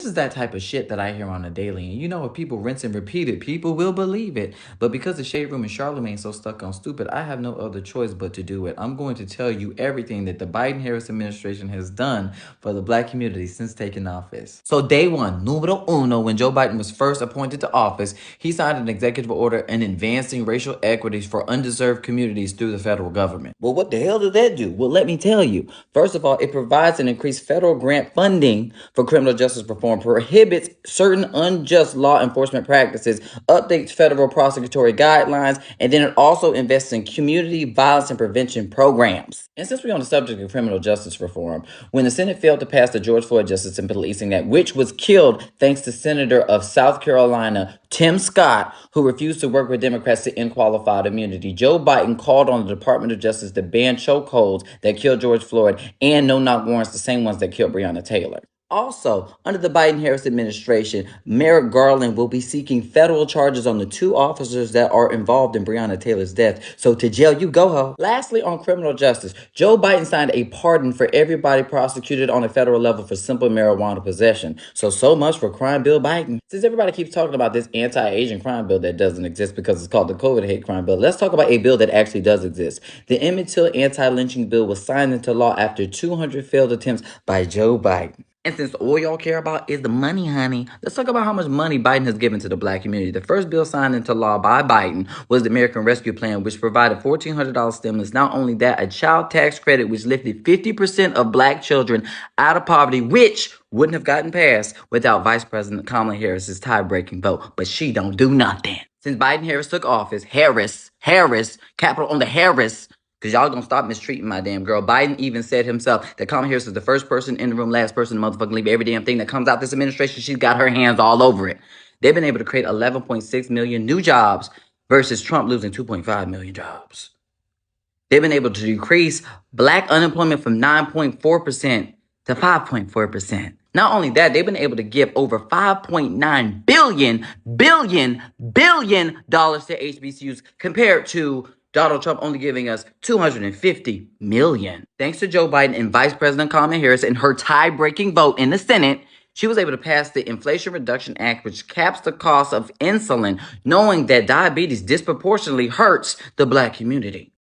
This is that type of shit that I hear on a daily. And you know, if people rinse and repeat it, people will believe it. But because the Shade Room and Charlemagne so stuck on stupid, I have no other choice but to do it. I'm going to tell you everything that the Biden-Harris administration has done for the black community since taking office. So day one, numero uno, when Joe Biden was first appointed to office, he signed an executive order in advancing racial equities for undeserved communities through the federal government. Well, what the hell did that do? Well, let me tell you. First of all, it provides an increased federal grant funding for criminal justice reform, prohibits certain unjust law enforcement practices, updates federal prosecutory guidelines, and then it also invests in community violence and prevention programs. And since we're on the subject of criminal justice reform, when the Senate failed to pass the George Floyd Justice and Policing Act, which was killed thanks to Senator of South Carolina Tim Scott, who refused to work with Democrats to end qualified immunity, Joe Biden called on the Department of Justice to ban chokeholds that killed George Floyd and no-knock warrants, the same ones that killed Breonna Taylor. Also, under the Biden-Harris administration, Merrick Garland will be seeking federal charges on the 2 officers that are involved in Breonna Taylor's death. So to jail you go, ho. Lastly, on criminal justice, Joe Biden signed a pardon for everybody prosecuted on a federal level for simple marijuana possession. So much for Crime Bill Biden. Since everybody keeps talking about this anti-Asian crime bill that doesn't exist because it's called the COVID hate crime bill, let's talk about a bill that actually does exist. The Emmett Till anti-lynching bill was signed into law after 200 failed attempts by Joe Biden. And since all y'all care about is the money, honey, let's talk about how much money Biden has given to the black community. The first bill signed into law by Biden was the American Rescue Plan, which provided $1,400 stimulus. Not only that, a child tax credit, which lifted 50% of black children out of poverty, which wouldn't have gotten passed without Vice President Kamala Harris's tie-breaking vote. But she don't do nothing. Since Biden-Harris took office, Harris, capital on the Harris, because y'all gonna stop mistreating my damn girl. Biden even said himself that Kamala Harris is the first person in the room, last person to motherfucking leave. Every damn thing that comes out this administration, she's got her hands all over it. They've been able to create 11.6 million new jobs versus Trump losing 2.5 million jobs. They've been able to decrease black unemployment from 9.4% to 5.4%. Not only that, they've been able to give over $5.9 billion to HBCUs compared to Donald Trump only giving us $250 million. Thanks to Joe Biden and Vice President Kamala Harris and her tie-breaking vote in the Senate, she was able to pass the Inflation Reduction Act, which caps the cost of insulin, knowing that diabetes disproportionately hurts the black community.